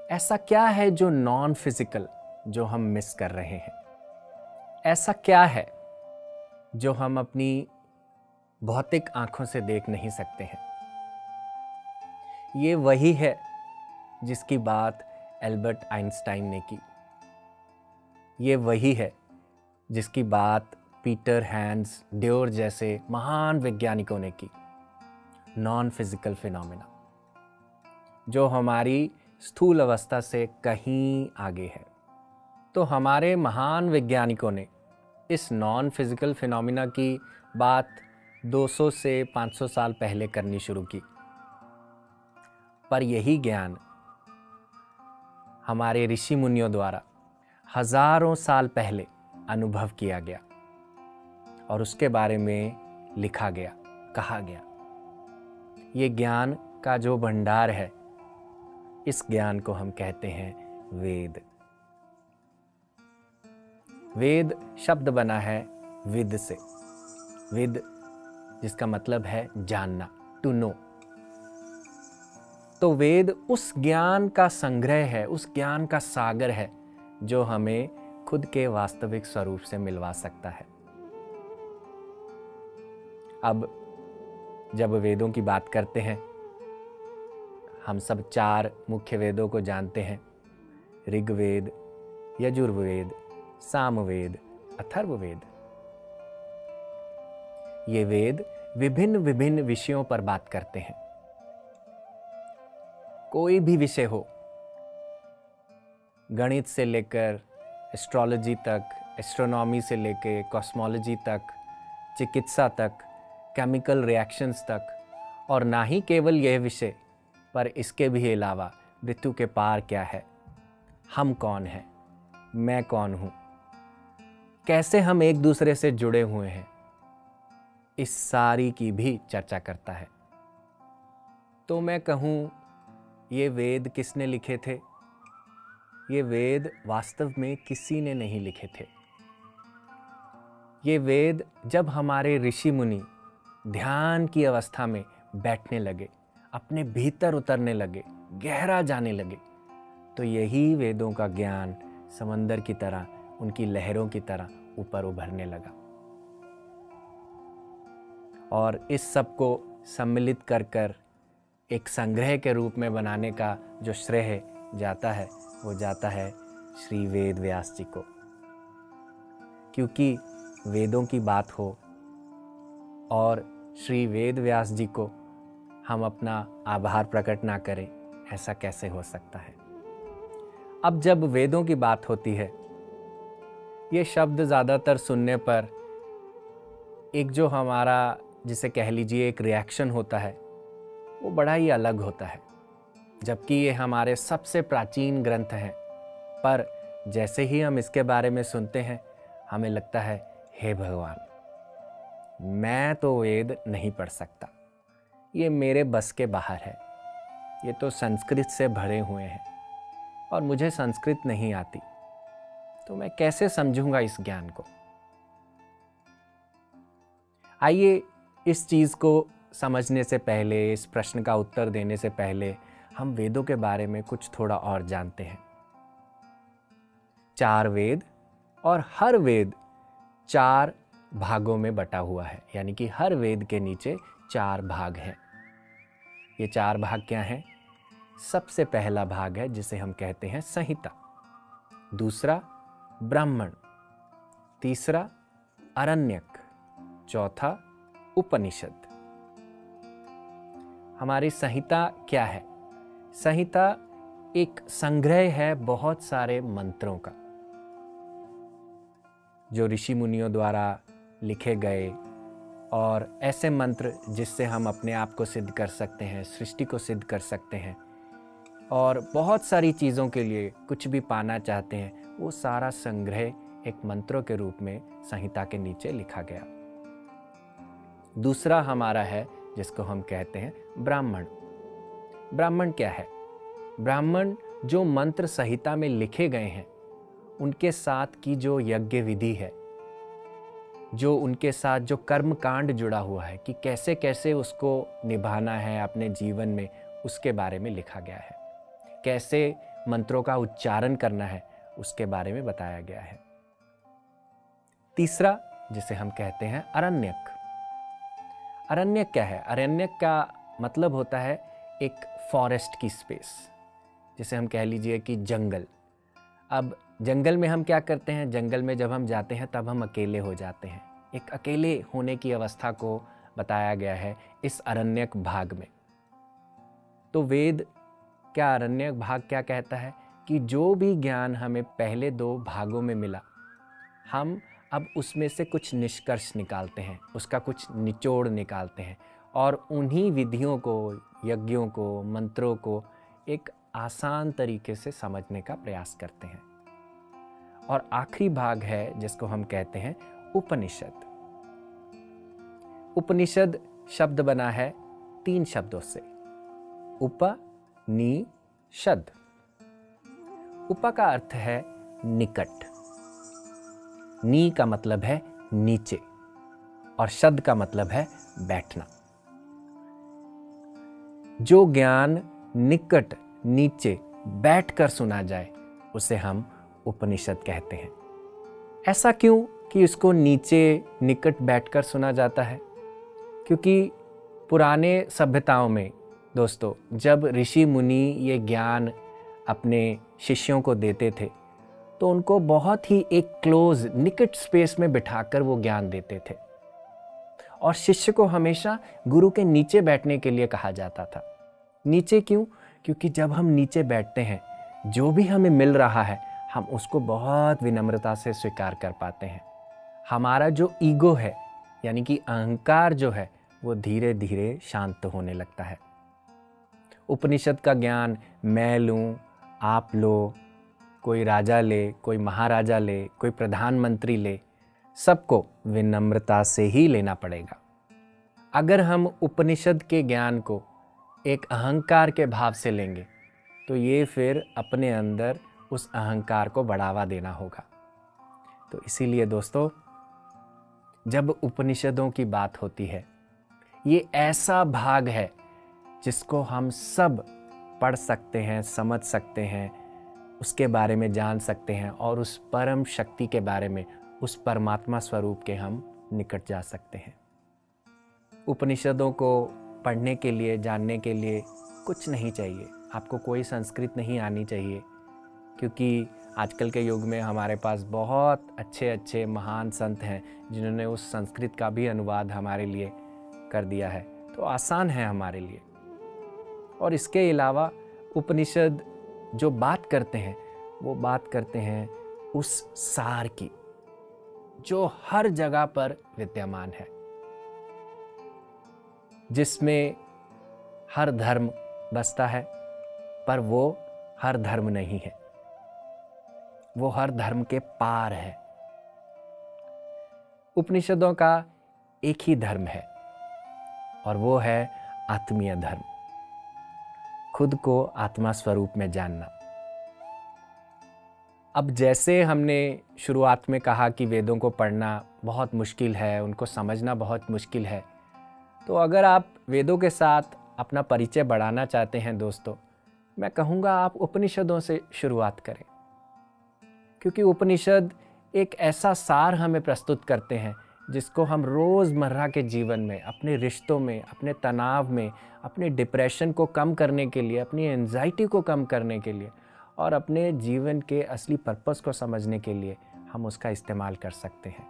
ऐसा क्या है जो नॉन फिजिकल जो हम मिस कर रहे हैं? ऐसा क्या है जो हम अपनी भौतिक आंखों से देख नहीं सकते हैं? ये वही है जिसकी बात एल्बर्ट आइंस्टाइन ने की। ये वही है जिसकी बात पीटर हैंस ड्योर जैसे महान वैज्ञानिकों ने की। नॉन फिजिकल फिनोमेना जो हमारी स्थूल अवस्था से कहीं आगे है। तो हमारे महान वैज्ञानिकों ने इस नॉन फिजिकल फिनोमेना की बात 200 से 500 साल पहले करनी शुरू की। पर यही ज्ञान हमारे ऋषि मुनियों द्वारा हजारों साल पहले अनुभव किया गया और उसके बारे में लिखा गया, कहा गया। ये ज्ञान का जो भंडार है, इस ज्ञान को हम कहते हैं वेद। वेद शब्द बना है विद से। विद जिसका मतलब है जानना, टू नो। तो वेद उस ज्ञान का संग्रह है, उस ज्ञान का सागर है जो हमें खुद के वास्तविक स्वरूप से मिलवा सकता है। अब जब वेदों की बात करते हैं, हम सब 4 मुख्य वेदों को जानते हैं। ऋग्वेद, यजुर्वेद, सामवेद, अथर्ववेद। ये वेद विभिन्न विभिन्न विषयों पर बात करते हैं। कोई भी विषय हो, गणित से लेकर एस्ट्रोलॉजी तक, एस्ट्रोनॉमी से लेकर कॉस्मोलॉजी तक, चिकित्सा तक, केमिकल रिएक्शंस तक, और ना ही केवल यह विषय पर इसके भी अलावा मृत्यु के पार क्या है, हम कौन हैं, मैं कौन हूं, कैसे हम एक दूसरे से जुड़े हुए हैं, इस सारी की भी चर्चा करता है। तो मैं कहूं, ये वेद किसने लिखे थे? ये वेद वास्तव में किसी ने नहीं लिखे थे। ये वेद जब हमारे ऋषि मुनि ध्यान की अवस्था में बैठने लगे, अपने भीतर उतरने लगे, गहरा जाने लगे, तो यही वेदों का ज्ञान समंदर की तरह, उनकी लहरों की तरह ऊपर उभरने लगा। और इस सब को सम्मिलित कर कर एक संग्रह के रूप में बनाने का जो श्रेय जाता है, वो जाता है श्री वेद व्यास जी को। क्योंकि वेदों की बात हो और श्री वेद व्यास जी को हम अपना आभार प्रकट ना करें, ऐसा कैसे हो सकता है? अब जब वेदों की बात होती है, ये शब्द ज़्यादातर सुनने पर एक जो हमारा, जिसे कह लीजिए एक रिएक्शन होता है, वो बड़ा ही अलग होता है। जबकि ये हमारे सबसे प्राचीन ग्रंथ हैं, पर जैसे ही हम इसके बारे में सुनते हैं, हमें लगता है, हे भगवान, मैं तो वेद नहीं पढ़ सकता, ये मेरे बस के बाहर है। ये तो संस्कृत से भरे हुए हैं और मुझे संस्कृत नहीं आती, तो मैं कैसे समझूंगा इस ज्ञान को? आइए इस चीज़ को समझने से पहले, इस प्रश्न का उत्तर देने से पहले, हम वेदों के बारे में कुछ थोड़ा और जानते हैं। 4 वेद और हर वेद 4 भागों में बटा हुआ है, यानी कि हर वेद के नीचे 4 भाग हैं। ये 4 भाग क्या हैं? सबसे पहला भाग है जिसे हम कहते हैं संहिता, दूसरा ब्राह्मण, तीसरा आरण्यक, चौथा उपनिषद। हमारी संहिता क्या है? संहिता एक संग्रह है बहुत सारे मंत्रों का, जो ऋषि मुनियों द्वारा लिखे गए, और ऐसे मंत्र जिससे हम अपने आप को सिद्ध कर सकते हैं, सृष्टि को सिद्ध कर सकते हैं, और बहुत सारी चीज़ों के लिए कुछ भी पाना चाहते हैं, वो सारा संग्रह एक मंत्रों के रूप में संहिता के नीचे लिखा गया। दूसरा हमारा है जिसको हम कहते हैं ब्राह्मण। ब्राह्मण क्या है? ब्राह्मण जो मंत्र संहिता में लिखे गए हैं, उनके साथ की जो यज्ञ विधि है, जो उनके साथ जो कर्म कांड जुड़ा हुआ है, कि कैसे कैसे उसको निभाना है अपने जीवन में, उसके बारे में लिखा गया है। कैसे मंत्रों का उच्चारण करना है, उसके बारे में बताया गया है। तीसरा, जिसे हम कहते हैं अरण्यक। अरण्यक क्या है? अरण्यक का मतलब होता है एक फॉरेस्ट की स्पेस, जिसे हम कह लीजिए कि जंगल। अब जंगल में हम क्या करते हैं? जंगल में जब हम जाते हैं तब हम अकेले हो जाते हैं। एक अकेले होने की अवस्था को बताया गया है इस अरण्यक भाग में। तो वेद क्या अरण्यक भाग क्या कहता है कि जो भी ज्ञान हमें पहले 2 भागों में मिला, हम अब उसमें से कुछ निष्कर्ष निकालते हैं, उसका कुछ निचोड़ निकालते हैं और उन्हीं विधियों को, यज्ञों को, मंत्रों को एक आसान तरीके से समझने का प्रयास करते हैं। और आखिरी भाग है जिसको हम कहते हैं उपनिषद। उपनिषद शब्द बना है 3 शब्दों से, उपनिषद। उप का अर्थ है निकट, नी का मतलब है नीचे और शद का मतलब है बैठना। जो ज्ञान निकट, नीचे बैठकर सुना जाए उसे हम उपनिषद कहते हैं। ऐसा क्यों कि इसको नीचे निकट बैठकर सुना जाता है? क्योंकि पुराने सभ्यताओं में दोस्तों, जब ऋषि मुनि ये ज्ञान अपने शिष्यों को देते थे तो उनको बहुत ही एक क्लोज, निकट स्पेस में बिठाकर वो ज्ञान देते थे और शिष्य को हमेशा गुरु के नीचे बैठने के लिए कहा जाता था। नीचे क्यों? क्योंकि जब हम नीचे बैठते हैं, जो भी हमें मिल रहा है हम उसको बहुत विनम्रता से स्वीकार कर पाते हैं। हमारा जो ईगो है, यानी कि अहंकार जो है, वो धीरे धीरे शांत होने लगता है। उपनिषद का ज्ञान मैं लूँ, आप लो, कोई राजा ले, कोई महाराजा ले, कोई प्रधानमंत्री ले, सबको विनम्रता से ही लेना पड़ेगा। अगर हम उपनिषद के ज्ञान को एक अहंकार के भाव से लेंगे तो ये फिर अपने अंदर उस अहंकार को बढ़ावा देना होगा। तो इसीलिए दोस्तों, जब उपनिषदों की बात होती है, ये ऐसा भाग है जिसको हम सब पढ़ सकते हैं, समझ सकते हैं, उसके बारे में जान सकते हैं और उस परम शक्ति के बारे में, उस परमात्मा स्वरूप के हम निकट जा सकते हैं। उपनिषदों को पढ़ने के लिए, जानने के लिए कुछ नहीं चाहिए, आपको कोई संस्कृत नहीं आनी चाहिए, क्योंकि आजकल के युग में हमारे पास बहुत अच्छे अच्छे महान संत हैं जिन्होंने उस संस्कृत का भी अनुवाद हमारे लिए कर दिया है, तो आसान है हमारे लिए। और इसके अलावा उपनिषद जो बात करते हैं वो बात करते हैं उस सार की जो हर जगह पर विद्यमान है, जिसमें हर धर्म बसता है, पर वो हर धर्म नहीं है, वो हर धर्म के पार है। उपनिषदों का एक ही धर्म है और वो है आत्मीय धर्म, खुद को आत्मा स्वरूप में जानना। अब जैसे हमने शुरुआत में कहा कि वेदों को पढ़ना बहुत मुश्किल है, उनको समझना बहुत मुश्किल है, तो अगर आप वेदों के साथ अपना परिचय बढ़ाना चाहते हैं दोस्तों, मैं कहूँगा आप उपनिषदों से शुरुआत करें, क्योंकि उपनिषद एक ऐसा सार हमें प्रस्तुत करते हैं जिसको हम रोज़मर्रा के जीवन में, अपने रिश्तों में, अपने तनाव में, अपने डिप्रेशन को कम करने के लिए, अपनी एंजाइटी को कम करने के लिए और अपने जीवन के असली पर्पस को समझने के लिए हम उसका इस्तेमाल कर सकते हैं।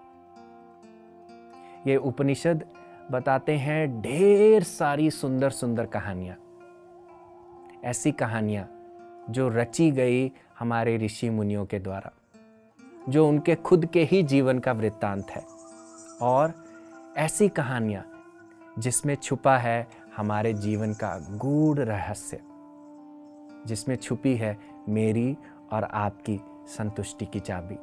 ये उपनिषद बताते हैं ढेर सारी सुंदर सुंदर कहानियाँ, ऐसी कहानियाँ जो रची गई हमारे ऋषि मुनियों के द्वारा, जो उनके खुद के ही जीवन का वृत्तांत है, और ऐसी कहानियाँ जिसमें छुपा है हमारे जीवन का गूढ़ रहस्य, जिसमें छुपी है मेरी और आपकी संतुष्टि की चाबी।